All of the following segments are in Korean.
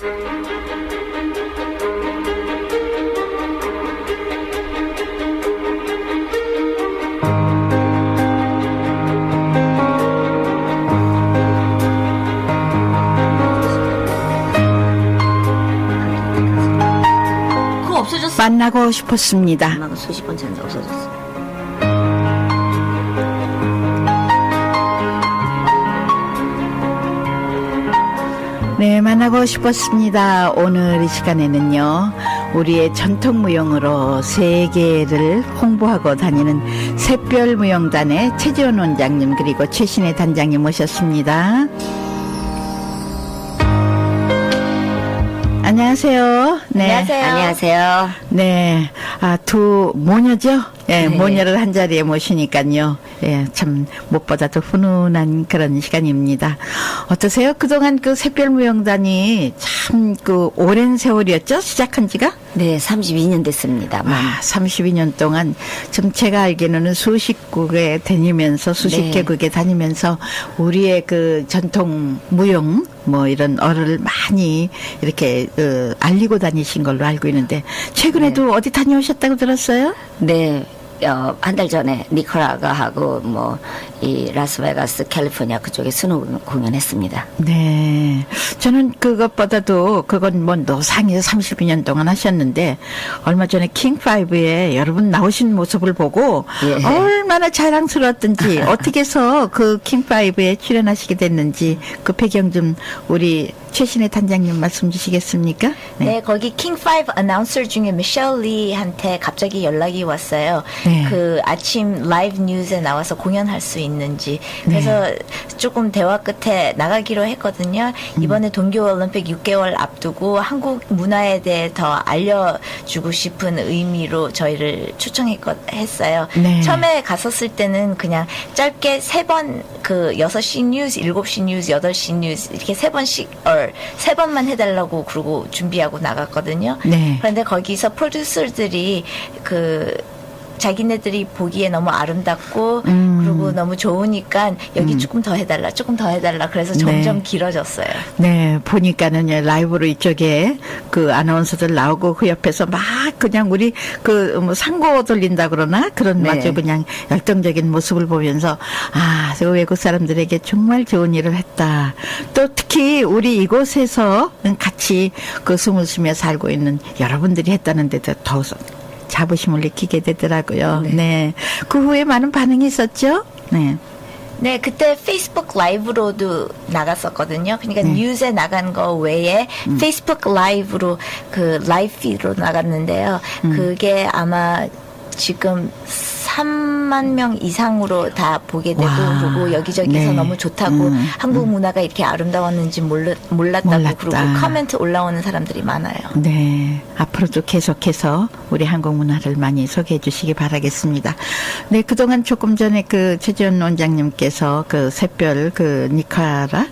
그거 없어졌어. 만나고 싶었습니다. 엄마가 수십 번 찾는데 없어졌어. 네, 만나고 싶었습니다. 오늘 이 시간에는요, 우리의 전통무용으로 세계를 홍보하고 다니는 샛별무용단의 최지원 원장님 그리고 최신혜 단장님 모셨습니다. 안녕하세요. 네. 안녕하세요. 안녕하세요. 네. 두 모녀죠? 예, 네. 모녀를 한 자리에 모시니까요. 예, 참, 무엇보다도 훈훈한 그런 시간입니다. 어떠세요? 그동안 그 샛별무용단이 참 그 오랜 세월이었죠? 시작한 지가? 네, 32년 됐습니다. 32년 동안 좀 제가 알기로는 수십 국에 다니면서 수십 네. 개국에 다니면서 우리의 그 전통 무용 뭐 이런 어를 많이 이렇게 알리고 다니신 걸로 알고 있는데 최근에도 어디 다녀오셨다고 들었어요? 네. 한 달 전에 니카라과하고 이 라스베가스, 캘리포니아 그쪽에 수능 공연했습니다. 네. 저는 그것보다도 그건 뭐 노상에서 32년 동안 하셨는데 얼마 전에 킹5에 여러분 나오신 모습을 보고 예. 얼마나 자랑스러웠던지 어떻게 해서 그 킹5에 출연하시게 됐는지 그 배경 좀 우리 최신혜 단장님 말씀 주시겠습니까? 네, 거기 킹5 어나운서 중에 미셸 리한테 갑자기 연락이 왔어요. 네. 그 아침 라이브 뉴스에 나와서 공연할 수 있는지. 그래서 조금 대화 끝에 나가기로 했거든요. 이번에 동계올림픽 6개월 앞두고 한국 문화에 대해 더 알려주고 싶은 의미로 저희를 초청했어요. 네. 처음에 갔었을 때는 그냥 짧게 3번 그 6시 뉴스, 7시 뉴스, 8시 뉴스 이렇게 3번씩 3번만 해달라고 그러고 준비하고 나갔거든요. 네. 그런데 거기서 프로듀서들이 자기네들이 보기에 너무 아름답고 그리고 너무 좋으니까 여기 조금 더 해달라, 조금 더 해달라. 그래서 점점 네. 길어졌어요. 네, 보니까는 라이브로 이쪽에 그 아나운서들 나오고 그 옆에서 막 그냥 우리 그 뭐 상고 돌린다 그러나 그런 네. 아주 그냥 열정적인 모습을 보면서 저 외국 사람들에게 정말 좋은 일을 했다. 또 특히 우리 이곳에서 같이 그 숨을 쉬며 살고 있는 여러분들이 했다는 데도 더 자부심을 느끼게 되더라고요. 네. 그 후에 많은 반응이 있었죠? 네. 네, 그때 페이스북 라이브로도 나갔었거든요. 그러니까 뉴스에 나간 거 외에 페이스북 라이브로 그 라이브 피드로 나갔는데요. 그게 아마 지금 3만 명 이상으로 다 보게 되고 와. 그리고 여기저기서 네. 너무 좋다고 한국 문화가 이렇게 아름다웠는지 몰랐다고 몰랐다. 그러고 코멘트 올라오는 사람들이 많아요. 네. 앞으로도 계속해서 우리 한국 문화를 많이 소개해 주시기 바라겠습니다. 네. 그동안 조금 전에 그 최지원 원장님께서 그 샛별 그 니카라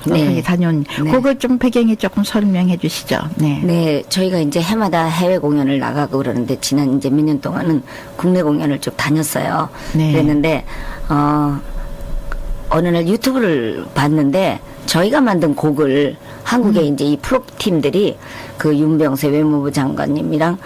네. 다녀온 네. 그거 좀 배경이 조금 설명해 주시죠. 네. 네, 저희가 이제 해마다 해외 공연을 나가고 그러는데 지난 이제 몇 년 동안은 국내 공연을 쭉 다녔어요. 네. 그랬는데 어느 날 유튜브를 봤는데 저희가 만든 곡을 한국에 이제 이 프로팀들이 그 윤병세 외무부 장관님이랑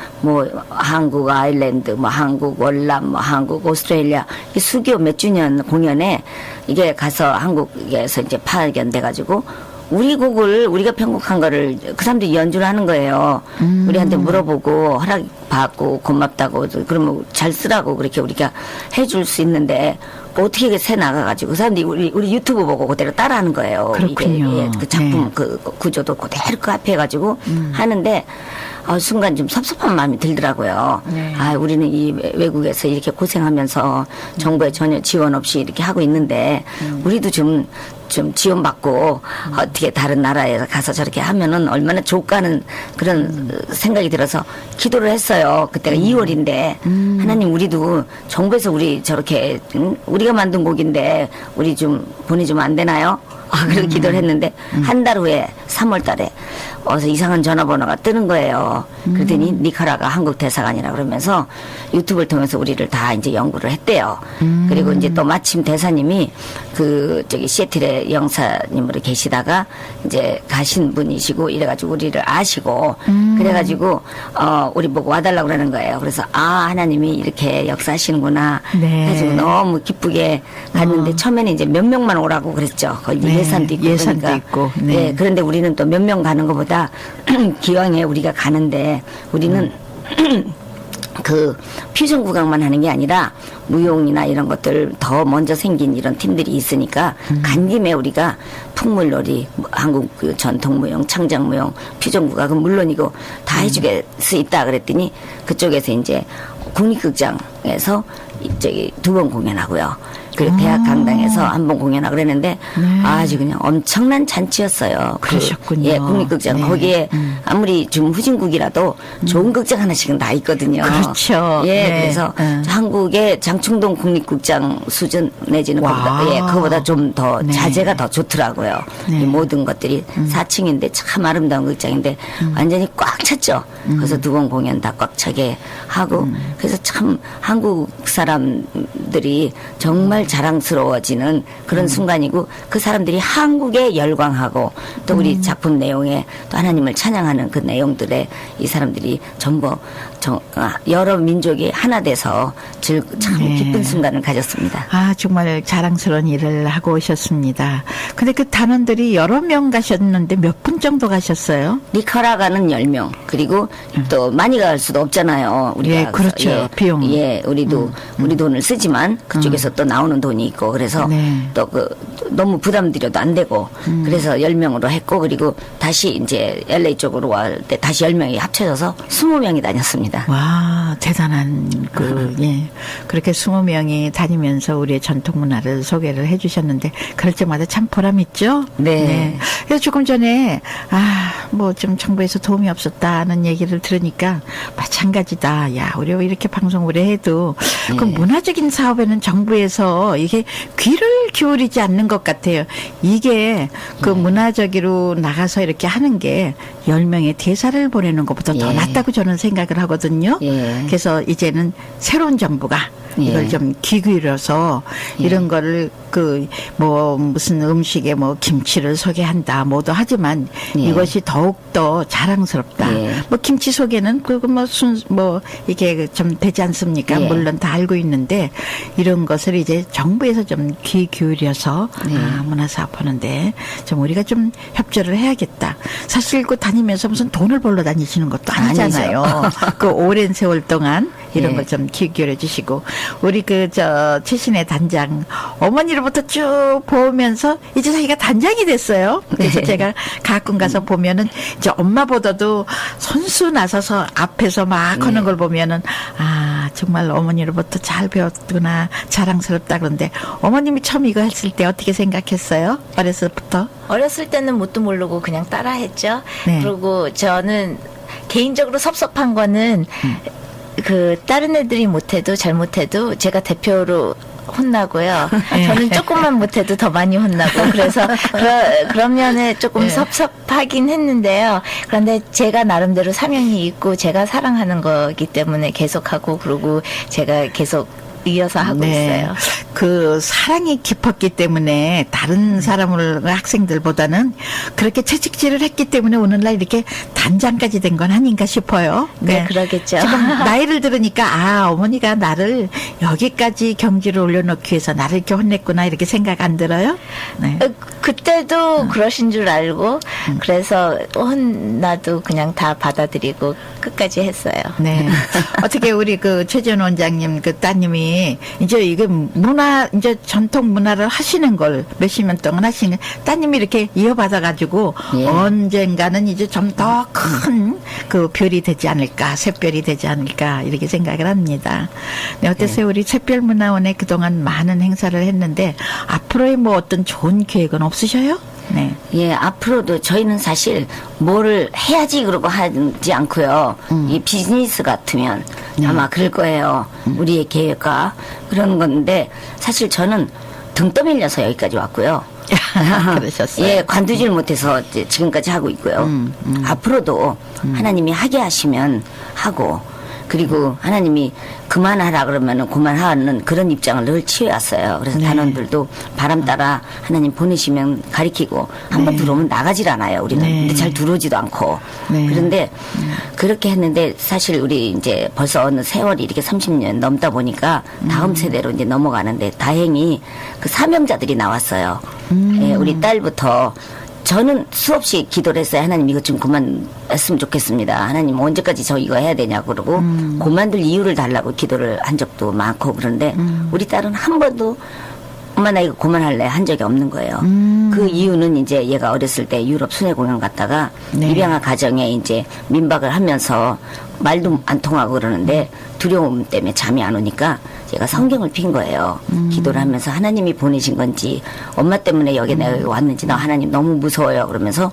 한국 아일랜드, 한국 월남, 한국 오스트레일리아 이 수교 몇 주년 공연에 이게 가서 한국에서 이제 파견돼가지고 우리 곡을 우리가 편곡한 거를 그 사람들이 연주를 하는 거예요. 우리한테 물어보고 허락 받고 고맙다고 그러면 잘 쓰라고 그렇게 우리가 해줄 수 있는데 어떻게 새 나가가지고 그 사람들이 우리 유튜브 보고 그대로 따라하는 거예요. 그렇군요. 이게 그 작품 네. 그 구조도 그대로 카피해가지고 하는데 순간 좀 섭섭한 마음이 들더라고요. 네. 우리는 이 외국에서 이렇게 고생하면서 정부의 전혀 지원 없이 이렇게 하고 있는데 우리도 좀 지원받고 어떻게 다른 나라에 가서 저렇게 하면은 얼마나 좋을까 하는 그런 생각이 들어서 기도를 했어요. 그때가 2월인데 하나님 우리도 정부에서 우리 저렇게 우리가 만든 곡인데 우리 좀 보내주면 안 되나요? 그렇게 기도를 했는데 한 달 후에 3월 달에 어서 이상한 전화번호가 뜨는 거예요. 그랬더니 니카라가 한국 대사관이라 그러면서 유튜브를 통해서 우리를 다 이제 연구를 했대요. 그리고 이제 또 마침 대사님이 그 저기 시애틀에 영사님으로 계시다가 이제 가신 분이시고 이래가지고 우리를 아시고 그래가지고 우리 보고 와달라고 그러는 거예요. 그래서 하나님이 이렇게 역사하시는구나. 네. 해가지고 너무 기쁘게 갔는데 처음에는 이제 몇 명만 오라고 그랬죠. 거기 네, 예산도 있고 예산도 그러니까. 있고. 네. 네, 그런데 우리는 또 몇 명 가는 것보다 기왕에 우리가 가는데 우리는 그 퓨전 구강만 하는 게 아니라 무용이나 이런 것들 더 먼저 생긴 이런 팀들이 있으니까 간 김에 우리가 풍물놀이, 한국 그 전통무용, 창작무용, 퓨전 국악은 물론이고 다 해주게 수 있다 그랬더니 그쪽에서 이제 국립극장에서 저기 2번 공연하고요. 그리고 대학 강당에서 한 번 공연하고 그랬는데 아주 그냥 엄청난 잔치였어요. 그러셨군요. 예, 국립극장 네. 거기에 아무리 좀 후진국이라도 좋은 극장 하나씩은 다 있거든요. 그렇죠. 예, 네. 그래서 한국의 장충동 국립극장 수준 내지는 와. 그거보다 좀 더 네. 자재가 더 좋더라고요. 네. 이 모든 것들이 4층인데 참 아름다운 극장인데 완전히 꽉 찼죠. 그래서 2번 공연 다 꽉 차게 하고 그래서 참 한국 사람들이 정말 자랑스러워지는 그런 순간이고 그 사람들이 한국에 열광하고 또 우리 작품 내용에 또 하나님을 찬양하는 그 내용들에 이 사람들이 전부 여러 민족이 하나 돼서 참 네. 기쁜 순간을 가졌습니다. 정말 자랑스러운 일을 하고 오셨습니다. 근데 그 단원들이 여러 명 가셨는데 몇 분 정도 가셨어요? 니카라가는 10명 그리고 또 많이 갈 수도 없잖아요. 우리가 예, 그렇죠. 예, 비용. 예, 우리도 우리 돈을 쓰지만 그쪽에서 또 나오는 돈이 있고 그래서 네. 또 너무 부담드려도 안 되고 그래서 10명으로 했고 그리고 다시 이제 LA 쪽으로 갈 때 다시 10명이 합쳐져서 20명이 다녔습니다. 와, 대단한 예. 그렇게 20명이 다니면서 우리의 전통 문화를 소개를 해 주셨는데 그럴 때마다 참 보람 있죠? 네. 그래서 조금 전에 뭐 좀 정부에서 도움이 없었다는 얘기를 들으니까 마찬가지다. 야, 우리 왜 이렇게 방송 오래 해도 그 문화적인 사업에는 정부에서 이게 귀를 기울이지 않는 것 같아요. 이게 그 문화적으로 나가서 이렇게 하는 게 10명의 대사를 보내는 것보다 더 예. 낫다고 저는 생각을 하거든요. 예. 그래서 이제는 새로운 정부가 이걸 예. 좀 귀 기울여서 이런 거를 뭐 무슨 음식에 뭐 김치를 소개한다 뭐도 하지만 예. 이것이 더욱더 자랑스럽다. 예. 뭐 김치 소개는 뭐 이게 좀 되지 않습니까? 예. 물론 다 알고 있는데 이런 것을 이제 정부에서 좀 귀 기울여서 문화사업 하는데 좀 우리가 좀 협조를 해야겠다. 사실 그 다니면서 무슨 돈을 벌러 다니시는 것도 아니잖아요. 그 오랜 세월 동안 이런 예. 걸 좀 귀 기울여 주시고 우리 최신의 단장 어머니로부터 쭉 보면서 이제 자기가 단장이 됐어요. 그래서 네. 제가 가끔 가서 보면은 이제 엄마보다도 선수 나서서 앞에서 막 하는 걸 보면은 정말 어머니로부터 잘 배웠구나 자랑스럽다. 그런데 어머님이 처음 이거 했을 때 어떻게 생각했어요? 어렸을부터? 어렸을 때는 뭣도 모르고 그냥 따라했죠. 네. 그리고 저는 개인적으로 섭섭한 거는 다른 애들이 못해도 잘못해도 제가 대표로 혼나고요. 네. 저는 조금만 못해도 더 많이 혼나고 그래서 그런 면에 조금 네. 섭섭하긴 했는데요. 그런데 제가 나름대로 사명이 있고 제가 사랑하는 거기 때문에 계속하고 그리고 제가 계속 이어서 하고 있어요. 그 사랑이 깊었기 때문에 다른 사람을 학생들보다는 그렇게 채찍질을 했기 때문에 오늘날 이렇게 단장까지 된 건 아닌가 싶어요. 네, 그러겠죠. 지금 나이를 들으니까 어머니가 나를 여기까지 경지를 올려놓기 위해서 나를 이렇게 혼냈구나 이렇게 생각 안 들어요? 네. 그때도 그러신 줄 알고 그래서 혼나도 그냥 다 받아들이고 끝까지 했어요. 네. 어떻게 우리 최재원 원장님 따님이 이제 이게 이제 전통 문화를 하시는 걸 몇십 년 동안 하시는 따님이 이렇게 이어받아가지고 예. 언젠가는 이제 좀 더 큰 별이 되지 않을까, 샛별이 되지 않을까 이렇게 생각을 합니다. 네, 어땠어요? 우리 샛별문화원에 그동안 많은 행사를 했는데 앞으로의 뭐 어떤 좋은 계획은 없으셔요? 네. 예, 앞으로도 저희는 사실 뭐를 해야지 그러고 하지 않고요. 이 비즈니스 같으면 아마 그럴 거예요. 우리의 계획과 그런 건데 사실 저는 등 떠밀려서 여기까지 왔고요. 그러셨어요. 예, 관두질 못해서 이제 지금까지 하고 있고요. 앞으로도 하나님이 하게 하시면 하고, 그리고 하나님이 그만하라 그러면은 그만하는 그런 입장을 늘 취해왔어요. 그래서 네. 단원들도 바람 따라 하나님 보내시면 가리키고 한 번 네. 들어오면 나가질 않아요. 우리는. 네. 근데 잘 들어오지도 않고. 네. 그런데 그렇게 했는데 사실 우리 이제 벌써 어느 세월이 이렇게 30년 넘다 보니까 다음 세대로 이제 넘어가는데 다행히 그 사명자들이 나왔어요. 예, 우리 딸부터 저는 수없이 기도를 했어요. 하나님 이것 좀 그만했으면 좋겠습니다. 하나님 언제까지 저 이거 해야 되냐고 그러고 그만둘 이유를 달라고 기도를 한 적도 많고 그런데 우리 딸은 한 번도 엄마 나 이거 그만할래 한 적이 없는 거예요. 그 이유는 이제 얘가 어렸을 때 유럽 순회 공연 갔다가 네. 입양아 가정에 이제 민박을 하면서 말도 안 통하고 그러는데 두려움 때문에 잠이 안 오니까 제가 성경을 핀 거예요. 기도를 하면서 하나님이 보내신 건지 엄마 때문에 여기 내가 여기 왔는지 나 하나님 너무 무서워요. 그러면서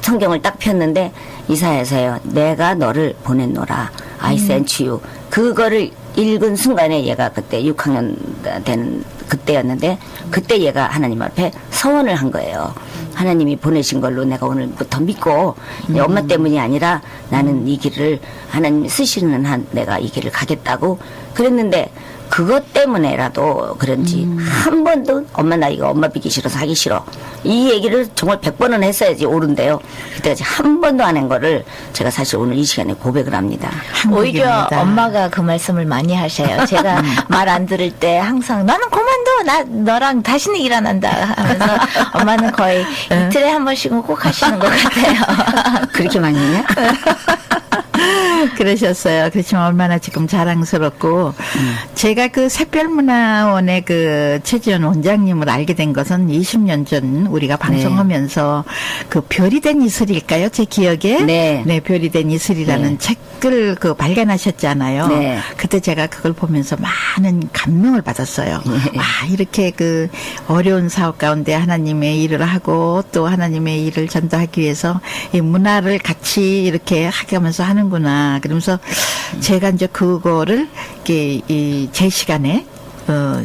성경을 딱 폈는데 이사야서요. 내가 너를 보냈노라. I sent you. 그거를 읽은 순간에 얘가 그때 6학년 되는 그때였는데 그때 얘가 하나님 앞에 서원을 한 거예요. 하나님이 보내신 걸로 내가 오늘부터 믿고 엄마 때문이 아니라 나는 이 길을 하나님이 쓰시는 한 내가 이 길을 가겠다고 그랬는데 그것 때문에라도 그런지 한 번도 엄마 나 이거 엄마 비기 싫어서 하기 싫어 이 얘기를 정말 100번은 했어야지 옳은데요. 그때까지 한 번도 안 한 거를 제가 사실 오늘 이 시간에 고백을 합니다. 오히려 한국입니다. 엄마가 그 말씀을 많이 하셔요. 제가 말 안 들을 때 항상 너는 그만둬. 나 너랑 다시는 일 안 한다 하면서 엄마는 거의 이틀에 한 번씩은 꼭 하시는 것 같아요. 그렇게 많이 했냐? 그러셨어요. 그렇지만 얼마나 지금 자랑스럽고 제가 그 샛별문화원의 그 최지연 원장님을 알게 된 것은 20년 전 우리가 방송하면서 그 별이 된 이슬일까요? 제 기억에 네. 별이 된 이슬이라는 네. 책을 그 발간하셨잖아요. 네. 그때 제가 그걸 보면서 많은 감명을 받았어요. 아, 이렇게 그 어려운 사업 가운데 하나님의 일을 하고 또 하나님의 일을 전도하기 위해서 이 문화를 같이 이렇게 하면서 하는구나. 그러면서 제가 이제 그거를 이렇게 제 시간에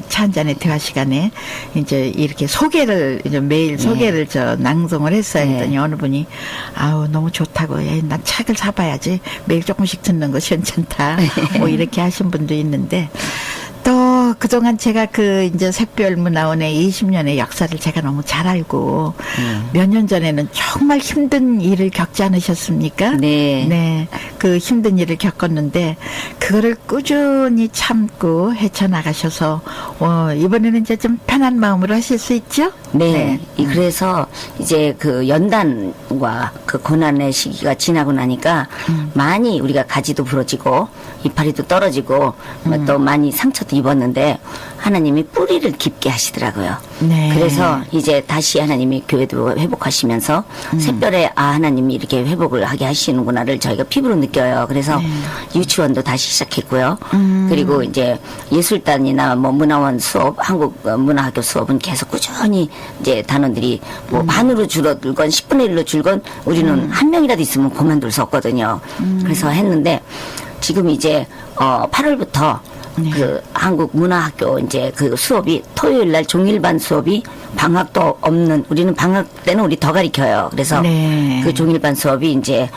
차 한잔의 대화 시간에 이제 이렇게 소개를 이제 매일 소개를 저 낭송을 했어요. 네. 했더니 어느 분이 아우 너무 좋다고 난 책을 사봐야지 매일 조금씩 듣는 것이 괜찮다. 뭐 이렇게 하신 분도 있는데 또 그동안 제가 그 이제 샛별문화원의 20년의 역사를 제가 너무 잘 알고 몇 년 전에는 정말 힘든 일을 겪지 않으셨습니까? 네. 네. 그 힘든 일을 겪었는데 그거를 꾸준히 참고 헤쳐나가셔서 이번에는 이제 좀 편한 마음으로 하실 수 있죠? 네. 그래서 이제 그 연단과 그 고난의 시기가 지나고 나니까 많이 우리가 가지도 부러지고 이파리도 떨어지고 뭐또 많이 상처도 입었는데 하나님이 뿌리를 깊게 하시더라고요. 네. 그래서 이제 다시 하나님이 교회도 회복하시면서 샛별에 하나님이 이렇게 회복을 하게 하시는구나를 저희가 피부로 느껴요. 그래서 유치원도 다시 시작했고요. 그리고 이제 예술단이나 뭐 문화원 수업, 한국 문화학교 수업은 계속 꾸준히 이제 단원들이 뭐 반으로 줄어들건 10분의 1로 줄건 우리는 한 명이라도 있으면 그만둘 수 없거든요. 그래서 했는데 지금 이제 8월부터 그 한국 문화학교 이제 그 수업이 토요일 날 종일반 수업이 방학도 없는 우리는 방학 때는 우리 더 가르쳐요. 그래서 네. 그 종일반 수업이 이제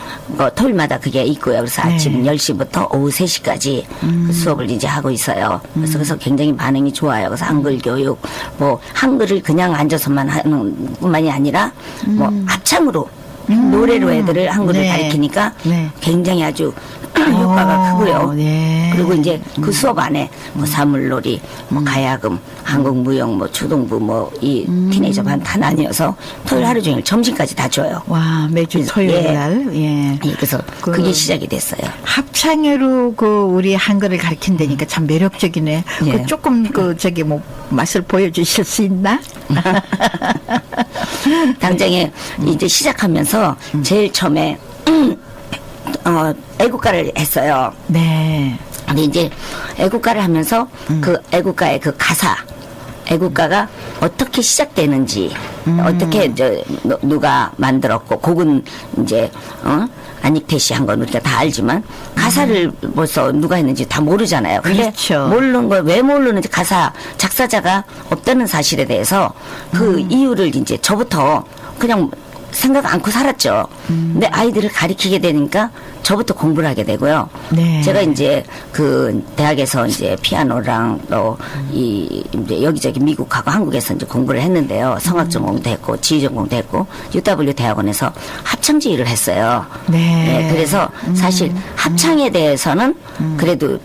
토요일마다 그게 있고요. 그래서 아침 10시부터 오후 3시까지 그 수업을 이제 하고 있어요. 그래서 굉장히 반응이 좋아요. 그래서 한글 교육 뭐 한글을 그냥 앉아서만 하는 뿐만이 아니라 뭐 합창으로 노래로 애들을 한글을 네. 가르치니까 네. 굉장히 아주 효과가 크고요. 네. 그리고 이제 그 수업 안에 뭐 사물놀이, 뭐 가야금, 한국무용, 뭐 초등부, 뭐 이 티네이저 반 다 나뉘어서 토요일 하루 종일 점심까지 다 줘요. 와, 매주 그래서, 토요일 예. 날, 예. 예, 그래서 그게 시작이 됐어요. 합창으로 그 우리 한글을 가르친다니까 참 매력적이네. 예. 그 조금 그 저기 뭐 맛을 보여주실 수 있나? 당장에 이제 시작하면서 제일 처음에 애국가를 했어요. 네. 근데 이제 애국가를 하면서 그 애국가의 그 가사 애국가가 어떻게 시작되는지, 어떻게 누가 만들었고, 곡은 이제 안익태 씨 한 건 우리가 다 알지만 가사를 벌써 누가 했는지 다 모르잖아요. 근데 그렇죠. 모르는 걸 왜 모르는지 가사 작사자가 없다는 사실에 대해서 그 이유를 이제 저부터 그냥 생각 않고 살았죠. 근데 아이들을 가리키게 되니까 저부터 공부를 하게 되고요. 네. 제가 이제 그 대학에서 이제 피아노랑 또 이제 여기저기 미국하고 한국에서 이제 공부를 했는데요. 성악 전공도 했고 지휘 전공도 했고 UW 대학원에서 합창지휘를 했어요. 네. 그래서 사실 합창에 대해서는 그래도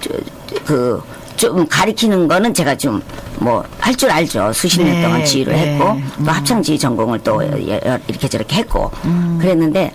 좀 가리키는 거는 제가 좀 뭐 할 줄 알죠. 수십 년 네, 동안 지휘를 네. 했고 또 합창지휘 전공을 또 이렇게 저렇게 했고 그랬는데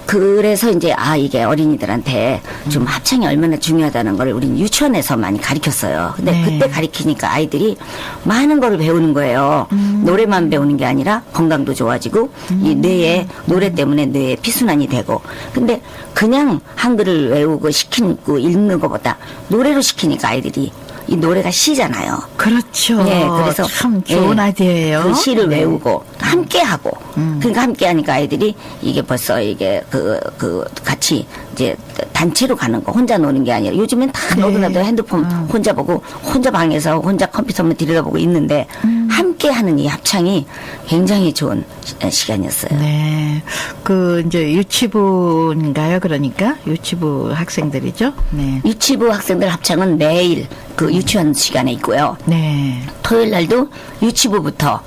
그래서 이제 이게 어린이들한테 좀 합창이 얼마나 중요하다는 걸 우리는 유치원에서 많이 가르쳤어요. 근데 네. 그때 가르치니까 아이들이 많은 걸 배우는 거예요. 노래만 배우는 게 아니라 건강도 좋아지고 이 뇌에 노래 때문에 뇌에 피순환이 되고 근데 그냥 한글을 외우고 시키고 읽는 것보다 노래로 시키니까 아이들이 이 노래가 시잖아요. 그렇죠. 예, 그래서 참 좋은 예, 아이디어예요. 그 시를 네. 외우고 함께 하고 그러니까 함께 하니까 아이들이 이게 벌써 이게 같이 이제 단체로 가는 거 혼자 노는 게 아니라 요즘엔 다 네. 너도나도 핸드폰 혼자 보고 혼자 방에서 혼자 컴퓨터만 들여다보고 있는데 함께 하는 이 합창이 굉장히 좋은 시간이었어요. 네. 그 이제 유치부인가요? 그러니까 유치부 학생들이죠. 네. 유치부 학생들 합창은 매일 그 유치원 시간에 있고요. 네. 토요일 날도 유치부부터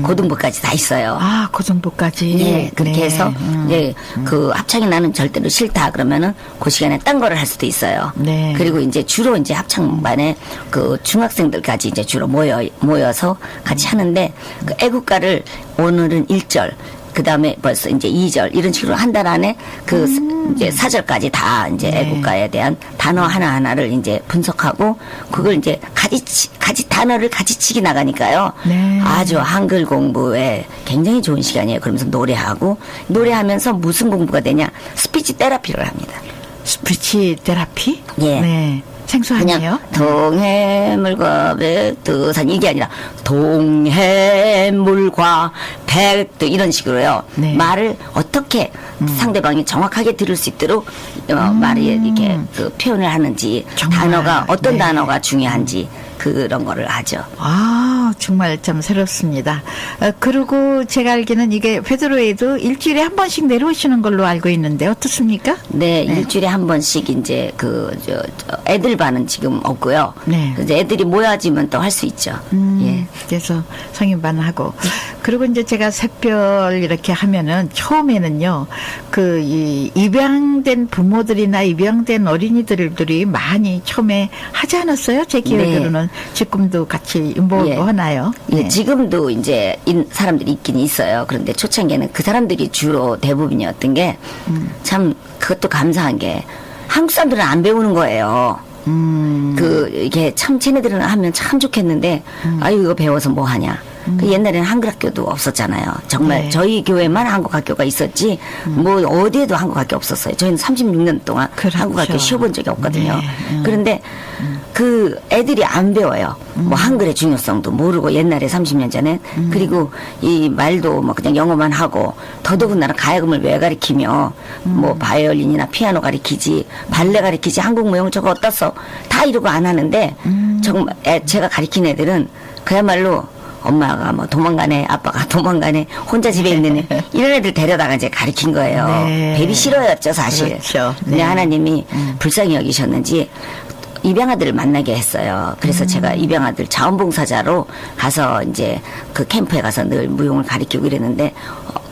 고등부까지 다 있어요. 아, 그 정도까지. 예, 그렇게 네. 해서 이제 그 합창이 나는 절대로 싫다 그러면은 그 시간에 딴 거를 할 수도 있어요. 네. 그리고 이제 주로 이제 합창반에 그 중학생들까지 이제 주로 모여서 같이 하는데 그 애국가를 오늘은 1절 그 다음에 벌써 이제 2절 이런 식으로 한 달 안에 그 이제 4절까지 다 이제 네. 애국가에 대한 단어 하나하나를 이제 분석하고 그걸 이제 가지 단어를 가지치기 나가니까요. 네. 아주 한글 공부에 굉장히 좋은 시간이에요. 그러면서 노래하면서 무슨 공부가 되냐? 스피치 테라피를 합니다. 스피치 테라피? 예. 네. 생소하네요. 그냥 동해물과 백두산 이게 아니라 동해물과 백두 이런 식으로요. 네. 말을 어떻게 상대방이 정확하게 들을 수 있도록 말이 이렇게 그 표현을 하는지 정말. 단어가 어떤 네. 단어가 중요한지 그런 거를 하죠. 아, 정말 참 새롭습니다. 그리고 제가 알기는 이게 페드로에도 일주일에 한 번씩 내려오시는 걸로 알고 있는데 어떻습니까? 네, 일주일에 한 번씩 이제 애들 반은 지금 없고요. 네. 이제 애들이 모여지면 또 할 수 있죠. 예. 그래서 성인반하고 그리고 이제 제가 샛별 이렇게 하면은 처음에는요 이 입양된 부모들이나 입양된 어린이들이 많이 처음에 하지 않았어요? 제 기억으로는 지금도 같이 인보고 예. 하나요? 예, 지금도 이제 사람들이 있긴 있어요. 그런데 초창기에는 그 사람들이 주로 대부분이었던 게 참 그것도 감사한 게 한국 사람들은 안 배우는 거예요. 이게 참 쟤네들은 하면 참 좋겠는데 아유 이거 배워서 뭐 하냐. 그 옛날에는 한글 학교도 없었잖아요. 정말 네. 저희 교회만 한국 학교가 있었지 뭐 어디에도 한국 학교 없었어요. 저희는 36년 동안 그렇죠. 한국 학교 쉬어본 적이 없거든요. 네. 그런데 그 애들이 안 배워요. 뭐 한글의 중요성도 모르고 옛날에 30년 전에 그리고 이 말도 뭐 그냥 영어만 하고 더더군다나 가야금을 왜 가리키며 뭐 바이올린이나 피아노 가리키지 발레 가리키지 한국 무용 저거 어떻어 다 이러고 안 하는데 정말 제가 가리킨 애들은 그야말로 엄마가 뭐 도망가네, 아빠가 도망가네, 혼자 집에 있는 애, 이런 애들 데려다가 이제 가르친 거예요. 네. 배비 싫어였죠, 사실. 그렇죠. 근데 네. 하나님이 불쌍히 여기셨는지 입양아들을 만나게 했어요. 그래서 제가 입양아들 자원봉사자로 가서 이제 그 캠프에 가서 늘 무용을 가르치고 이랬는데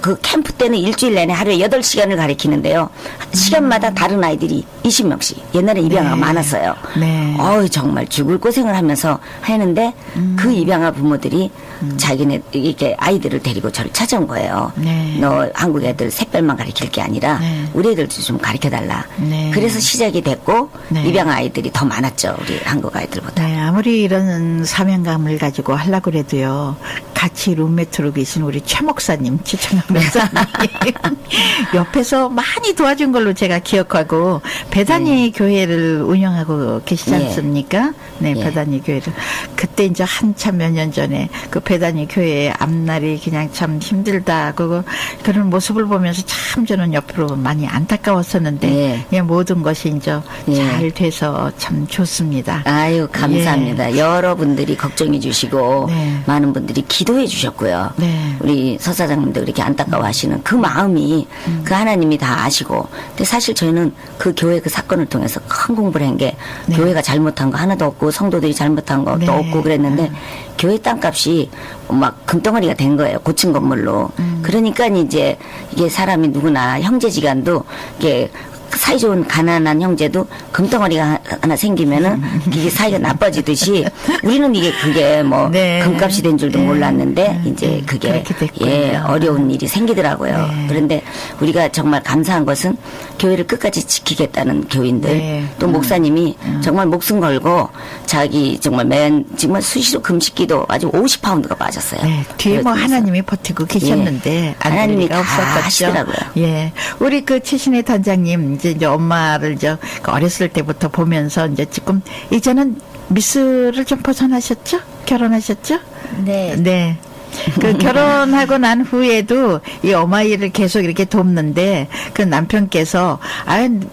그 캠프 때는 일주일 내내 하루에 8시간을 가르치는데요. 시간마다 다른 아이들이 20명씩. 옛날에 입양아가 네. 많았어요. 네. 정말 죽을 고생을 하면서 하는데 그 입양아 부모들이 자기네 이렇게 아이들을 데리고 저를 찾아온 거예요. 네. 너 한국 애들 샛별만 가르칠 게 아니라 네. 우리 애들도 좀 가르쳐달라. 네. 그래서 시작이 됐고 네. 입양 아이들이 더 많았죠. 우리 한국 아이들보다. 네, 아무리 이런 사명감을 가지고 하려고 그래도요, 같이 룸메트로 계신 우리 최 목사님, 최청강 목사님 옆에서 많이 도와준 걸로 제가 기억하고 배단위 교회를 운영하고 계시지 예. 않습니까? 네, 예. 배단위 교회를. 그때 이제 한참 몇 년 전에 그 배단위 교회의 앞날이 그냥 참 힘들다. 그런 모습을 보면서 참 저는 옆으로 많이 안타까웠었는데 예. 예, 모든 것이 이제 예. 잘 돼서 참 좋습니다. 아유, 감사합니다. 여러분들이 걱정해 주시고, 네. 많은 분들이 기도해 주셨고요. 네. 우리 서사장님도 그렇게 안타까워 하시는 그 마음이 그 하나님이 다 아시고, 근데 사실 저희는 그 교회 그 사건을 통해서 큰 공부를 한 게, 네. 교회가 잘못한 거 하나도 없고, 성도들이 잘못한 것도 네. 없고 그랬는데, 교회 땅값이 막 금덩어리가 된 거예요. 고층 건물로. 그러니까 이제 이게 사람이 누구나 형제지간도 이게 사이 좋은 가난한 형제도 금덩어리가 하나 생기면은 이게 사이가 나빠지듯이 우리는 이게 그게 뭐 네. 금값이 된 줄도 네. 몰랐는데 이제 그게 그렇게 됐군요. 예, 어려운 일이 생기더라고요. 네. 그런데 우리가 정말 감사한 것은 교회를 끝까지 지키겠다는 교인들 네. 또 목사님이 정말 목숨 걸고 자기 정말 정말 수시로 금식기도 아주 50파운드가 빠졌어요. 네, 뒤에 뭐 그러면서. 하나님이 버티고 계셨는데 안 하나님이 될 리가 다 없었겠죠. 하시더라고요. 예, 우리 그 최신의 단장님 이제 엄마를 어렸을 때부터 보면서 이제 지금 이제는 미스를 좀 벗어나셨죠? 결혼하셨죠? 네. 네. 그 결혼하고 난 후에도 이 어마이를 계속 이렇게 돕는데 그 남편께서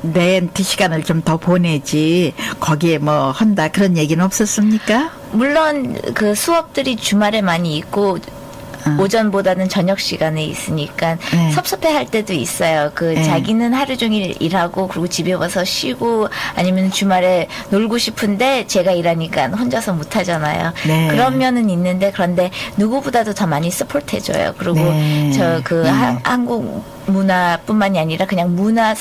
내한테 시간을 좀 더 보내지 거기에 뭐 한다 그런 얘기는 없었습니까? 물론 그 수업들이 주말에 많이 있고 오전보다는 저녁 시간에 있으니까 네. 섭섭해할 때도 있어요. 그 네. 자기는 하루 종일 일하고 그리고 집에 와서 쉬고 아니면 주말에 놀고 싶은데 제가 일하니까 혼자서 못 하잖아요. 네. 그런 면은 있는데 그런데 누구보다도 더 많이 서포트해줘요. 그리고 네. 저 그 한국 문화뿐만이 아니라 그냥 문화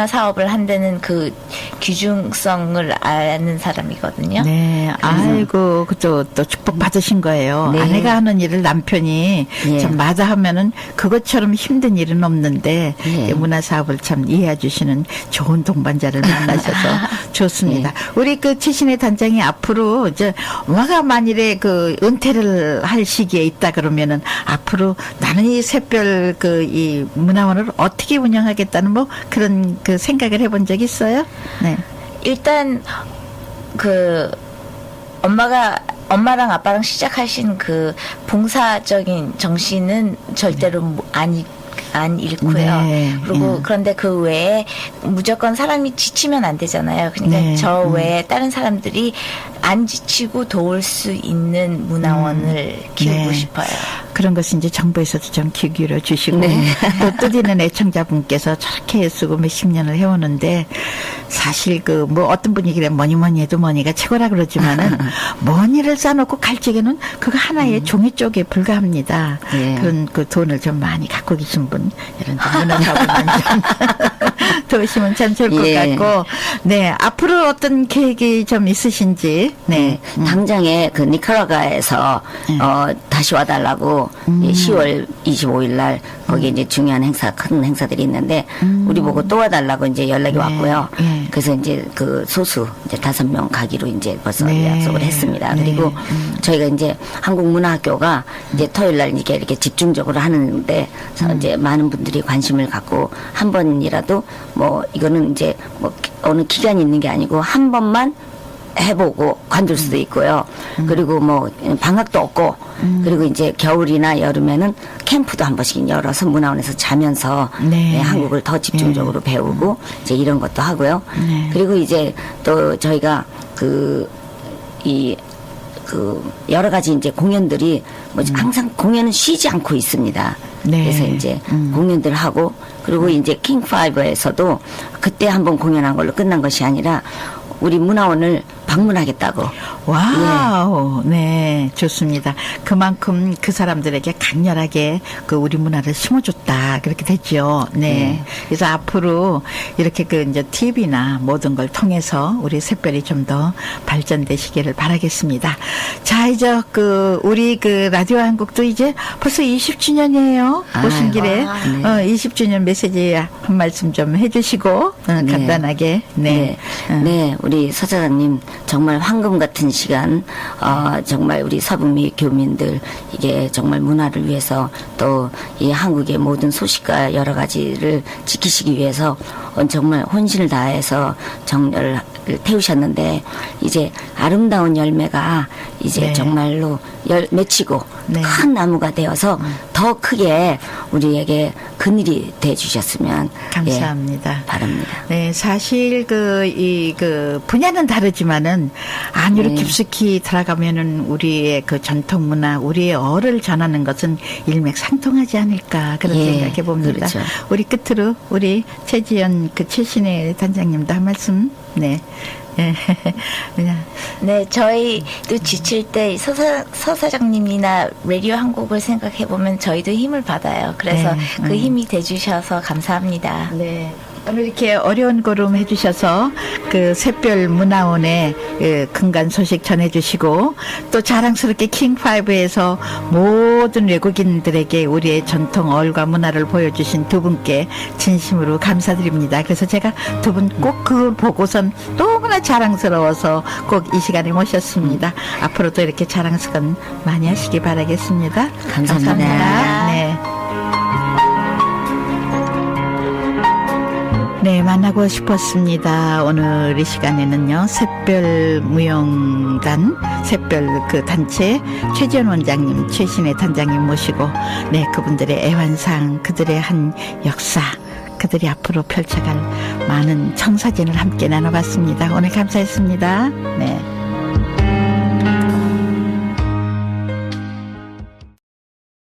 사업을 한다는 그 귀중성을 아는 사람이거든요. 네, 아이고, 또 축복 받으신 거예요. 네. 아내가 하는 일을 남편이 예. 참 마다하면은 그것처럼 힘든 일은 없는데 예. 문화사업을 참 이해해 주시는 좋은 동반자를 만나셔서 좋습니다. 우리 그 최신의 단장이 앞으로 이제 엄마가 만일에 그 은퇴를 할 시기에 있다 그러면은 앞으로 나는 이 샛별 그 이 문화원을 어떻게 운영하겠다는 뭐 그런 그 생각을 해본 적 있어요? 네. 일단 그 엄마랑 아빠랑 시작하신 그 봉사적인 정신은 절대로 안 잃고요. 네. 그리고 그런데 그 외에 무조건 사람이 지치면 안 되잖아요. 그러니까 네. 저 외에 다른 사람들이 안 지치고 도울 수 있는 문화원을 키우고 네. 싶어요. 그런 것이 이제 정부에서도 좀 귀 기울여 주시고 네. 또 뜻있는 애청자분께서 저렇게 애쓰고 몇십 년을 해오는데 사실 그 뭐 어떤 분이 그래 뭐니 해도 뭐니가 최고라 그러지만은 뭐니를 쌓아놓고 갈 적에는 그거 하나의 종이 쪽에 불과합니다. 예. 그런 그 돈을 좀 많이 갖고 계신 분 이런 문화사업을 좀 도우시면 참 좋을 것 예. 같고 네 앞으로 어떤 계획이 좀 있으신지 네. 당장에 그 니카라과에서 다시 와달라고 10월 25일 날 거기 이제 중요한 큰 행사들이 있는데 우리 보고 또 와달라고 이제 연락이 네. 왔고요. 네. 그래서 이제 그 소수 이제 5명 가기로 이제 벌써 네. 약속을 했습니다. 네. 그리고 저희가 이제 한국문화학교가 이제 토요일 날 이렇게 집중적으로 하는데 이제 많은 분들이 관심을 갖고 한 번이라도 뭐 이거는 이제 뭐 어느 기간이 있는 게 아니고 한 번만 해보고 관둘 수도 있고요. 그리고 뭐 방학도 없고 그리고 이제 겨울이나 여름에는 캠프도 한 번씩 열어서 문화원에서 자면서 네. 한국을 더 집중적으로 배우고 이제 이런 것도 하고요. 네. 그리고 이제 또 저희가 여러 가지 이제 공연들이 뭐 항상 공연은 쉬지 않고 있습니다. 네. 그래서 이제 공연들 하고 그리고 이제 킹5에서도 그때 한번 공연한 걸로 끝난 것이 아니라 우리 문화원을 방문하겠다고. 와우, 네, 좋습니다. 그만큼 그 사람들에게 강렬하게 그 우리 문화를 심어줬다. 그렇게 됐죠. 네. 그래서 앞으로 이렇게 그 이제 TV나 모든 걸 통해서 우리 샛별이 좀 더 발전되시기를 바라겠습니다. 자, 이제 우리 라디오 한국도 이제 벌써 20주년이에요. 오신 길에. 와. 네. 20주년 메시지 한 말씀 좀 해주시고, 간단하게. 네. 네, 우리 서사장님 정말 황금 같은 시간, 정말 우리 서북미 교민들 이게 정말 문화를 위해서 또 이 한국의 모든 소식과 여러 가지를 지키시기 위해서 정말 혼신을 다해서 정열을 태우셨는데 이제 아름다운 열매가 이제 네. 정말로 맺히고 네. 큰 나무가 되어서 더 크게 우리에게 큰일이 돼 주셨으면 감사합니다. 바랍니다. 네, 사실 분야는 다르지만은 안으로 네. 깊숙이 들어가면은 우리의 그 전통 문화, 우리의 어를 전하는 것은 일맥상통하지 않을까 그런 예, 생각해 봅니다. 그렇죠. 우리 끝으로 우리 최지연 최신의 단장님도 한 말씀. 네. 네. 그냥 네, 저희도 지칠 때 서 사장님이나 라디오 한국을 생각해 보면 저희도 힘을 받아요. 그래서 네, 그 힘이 돼주셔서 감사합니다. 네. 오늘 이렇게 어려운 걸음 해주셔서 그 샛별 문화원의 근간 소식 전해주시고 또 자랑스럽게 킹5에서 모든 외국인들에게 우리의 전통 얼과 문화를 보여주신 두 분께 진심으로 감사드립니다. 그래서 제가 두 분 꼭 그걸 보고선 너무나 자랑스러워서 꼭 이 시간에 모셨습니다. 앞으로도 이렇게 자랑스러운 많이 하시기 바라겠습니다. 감사합니다. 네. 네, 만나고 싶었습니다. 오늘 이 시간에는요, 샛별 무용단, 샛별 그 단체 최지연 원장님, 최신의 단장님 모시고, 네, 그분들의 애환상, 그들의 한 역사, 그들이 앞으로 펼쳐갈 많은 청사진을 함께 나눠봤습니다. 오늘 감사했습니다. 네.